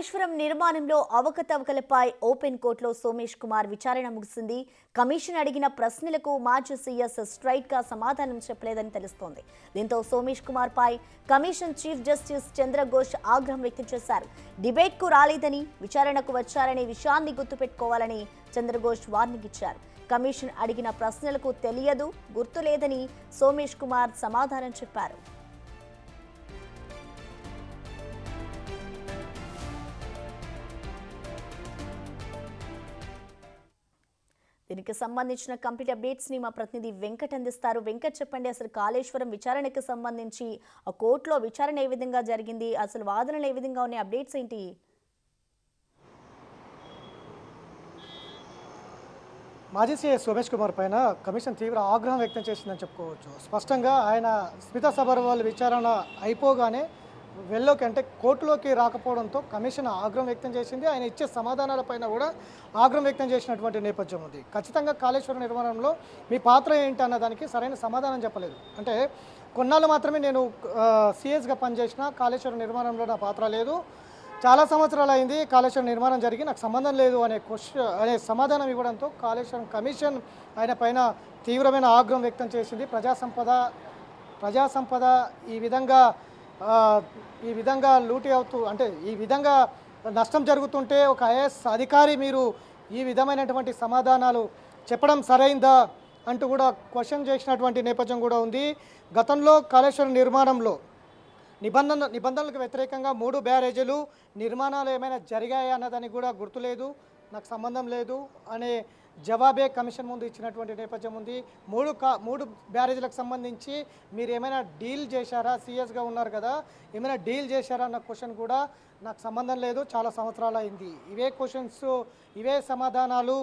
కాళేశ్వరం నిర్మాణంలో అవకతవకలపై ఓపెన్ కోర్టులో సోమేష్ కుమార్ విచారణ ముగిసింది. కమిషన్ అడిగిన ప్రశ్నలకు మాజీ సీఎస్ స్ట్రైట్ గా సమాధానం చెప్పలేదని తెలుస్తోంది. దీంతో సోమేష్ కుమార్ పై కమిషన్ చీఫ్ జస్టిస్ చంద్రఘోష్ ఆగ్రహం వ్యక్తం చేశారు. డిబేట్ కు రాలేదని, విచారణకు వచ్చారనే విషయాన్ని గుర్తుపెట్టుకోవాలని చంద్రఘోష్ వార్నింగ్ ఇచ్చారు. కమిషన్ అడిగిన ప్రశ్నలకు తెలియదు, గుర్తులేదని సోమేష్ కుమార్ సమాధానం చెప్పారు. దీనికి సంబంధించిన కంప్లీట్ అప్డేట్స్ ని మా ప్రతినిధి వెంకట్ అందిస్తారు. వెంకట్, చెప్పండి, అసలు కాళేశ్వరం విచారణకు సంబంధించి ఆ కోర్టులో విచారణ ఏ విధంగా జరిగింది, అసలు వాదనలు ఏ విధంగా ఉన్నాయి, అప్డేట్స్ ఏంటి? మాజీ సీఎస్ సోమేష్ కుమార్ పైన కమిషన్ తీవ్ర ఆగ్రహం వ్యక్తం చేసిందని చెప్పుకోవచ్చు. స్పష్టంగా ఆయన స్మితా సబర్వాల్ విచారణ అయిపోగానే వెళ్ళలోకి అంటే కోర్టులోకి రాకపోవడంతో కమిషన్ ఆగ్రహం వ్యక్తం చేసింది. ఆయన ఇచ్చే సమాధానాలపైన కూడా ఆగ్రహం వ్యక్తం చేసినటువంటి నేపథ్యం ఉంది. ఖచ్చితంగా కాళేశ్వరం నిర్మాణంలో మీ పాత్ర ఏంటి అన్న దానికి సరైన సమాధానం చెప్పలేదు. అంటే కొన్నాళ్ళు మాత్రమే నేను సీఎస్గా పనిచేసిన, కాళేశ్వరం నిర్మాణంలో నా పాత్ర లేదు, చాలా సంవత్సరాలు అయింది కాళేశ్వరం నిర్మాణం జరిగి, నాకు సంబంధం లేదు అనే సమాధానం ఇవ్వడంతో కాళేశ్వరం కమిషన్ ఆయన పైన తీవ్రమైన ఆగ్రహం వ్యక్తం చేసింది. ప్రజాసంపద ఈ విధంగా లూటీ అవుతూ, అంటే ఈ విధంగా నష్టం జరుగుతుంటే ఒక ఐఏఎస్ అధికారి మీరు ఈ విధమైనటువంటి సమాధానాలు చెప్పడం సరైందా అంటూ కూడా క్వశ్చన్ చేసినటువంటి నేపథ్యం కూడా ఉంది. గతంలో కాళేశ్వరం నిర్మాణంలో నిబంధనలకు వ్యతిరేకంగా 3 బ్యారేజీలు నిర్మాణాలు ఏమైనా జరిగాయా అన్నదానికి కూడా గుర్తులేదు, నాకు సంబంధం లేదు అనే జవాబే కమిషన్ ముందు ఇచ్చినటువంటి నేపథ్యం ఉంది. 3 బ్యారేజీలకు సంబంధించి మీరు ఏమైనా డీల్ చేశారా, సీఎస్గా ఉన్నారు కదా, ఏమైనా డీల్ చేశారా అన్న క్వశ్చన్ కూడా నాకు సంబంధం లేదు, చాలా సంవత్సరాలు అయింది. ఇవే క్వశ్చన్స్, ఇవే సమాధానాలు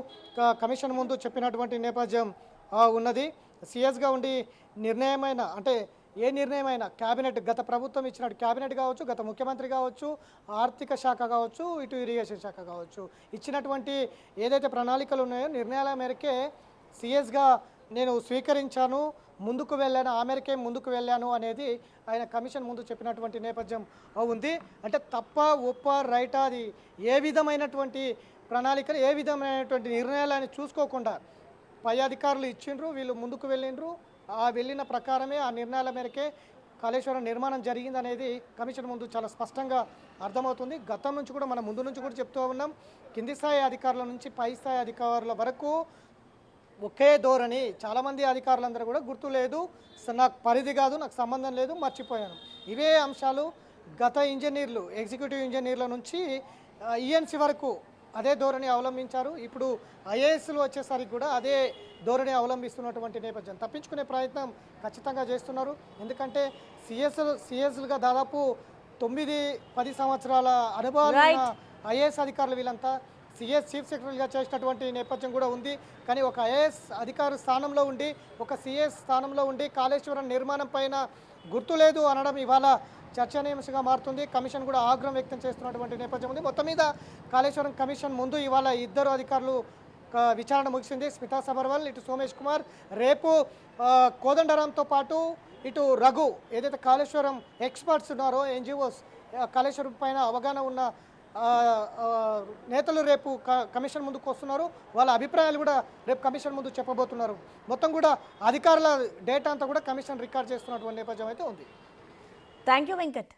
కమిషన్ ముందు చెప్పినటువంటి నేపథ్యం ఉన్నది. సీఎస్గా ఉండి నిర్ణయమైన అంటే ఏ నిర్ణయమైనా క్యాబినెట్, గత ప్రభుత్వం ఇచ్చినట్టు క్యాబినెట్ కావచ్చు, గత ముఖ్యమంత్రి కావచ్చు, ఆర్థిక శాఖ కావచ్చు, ఇటు ఇరిగేషన్ శాఖ కావచ్చు, ఇచ్చినటువంటి ఏదైతే ప్రణాళికలు ఉన్నాయో నిర్ణయాల మేరకే సీఎస్గా నేను స్వీకరించాను, ముందుకు వెళ్ళాను, ఆ మేరకే ముందుకు వెళ్ళాను అనేది ఆయన కమిషన్ ముందు చెప్పినటువంటి నేపథ్యం ఉంది. అంటే తప్ప ఒప్ప రైటా, అది ఏ విధమైనటువంటి ప్రణాళికలు, ఏ విధమైనటువంటి నిర్ణయాలని చూసుకోకుండా పై అధికారులు ఇచ్చిండ్రు, వీళ్ళు ముందుకు వెళ్ళిండ్రు, ఆ వెళ్ళిన ప్రకారమే ఆ నిర్ణయాల మేరకే కాళేశ్వరం నిర్మాణం జరిగిందనేది కమిషన్ ముందు చాలా స్పష్టంగా అర్థమవుతుంది. గతం నుంచి కూడా మనం ముందు నుంచి కూడా చెప్తూ ఉన్నాం, కింది స్థాయి అధికారుల నుంచి పై స్థాయి అధికారుల వరకు ఒకే ధోరణి. చాలామంది అధికారులందరూ కూడా గుర్తు లేదు, నాకు పరిధి కాదు, నాకు సంబంధం లేదు, మర్చిపోయాను, ఇవే అంశాలు గత ఇంజనీర్లు, ఎగ్జిక్యూటివ్ ఇంజనీర్ల నుంచి ఈఎన్సీ వరకు అదే ధోరణి అవలంబించారు. ఇప్పుడు ఐఏఎస్లు వచ్చేసరికి కూడా అదే ధోరణి అవలంబిస్తున్నటువంటి నేపథ్యం. తప్పించుకునే ప్రయత్నం ఖచ్చితంగా చేస్తున్నారు. ఎందుకంటే సీఎస్లుగా దాదాపు 9-10 సంవత్సరాల అనుభవాలు ఉన్న ఐఏఎస్ అధికారులు వీళ్ళంతా సీఎస్ చీఫ్ సెక్రటరీగా చేసినటువంటి నేపథ్యం కూడా ఉంది. కానీ ఒక ఐఏఎస్ అధికారు స్థానంలో ఉండి, ఒక సీఎస్ స్థానంలో ఉండి కాళేశ్వరం నిర్మాణం పైన గుర్తు లేదు అనడం ఇవాళ చర్చనీయాంశంగా మారుతుంది. కమిషన్ కూడా ఆగ్రహం వ్యక్తం చేస్తున్నటువంటి నేపథ్యం ఉంది. మొత్తం మీద కాళేశ్వరం కమిషన్ ముందు ఇవాళ 2 అధికారులు విచారణ ముగిసింది. స్మితా సబర్వాల్, ఇటు సోమేష్ కుమార్, రేపు కోదండరాంతో పాటు ఇటు రఘు, ఏదైతే కాళేశ్వరం ఎక్స్పర్ట్స్ ఉన్నారో, ఎన్జిఓస్, కాళేశ్వరం పైన అవగాహన ఉన్న నేతలు రేపు కమిషన్ ముందుకు వస్తున్నారు. వాళ్ళ అభిప్రాయాలు కూడా రేపు కమిషన్ ముందు చెప్పబోతున్నారు. మొత్తం కూడా అధికారుల డేటా అంతా కూడా కమిషన్ రికార్డ్ చేస్తున్నటువంటి నేపథ్యం అయితే ఉంది. Thank you Venkat.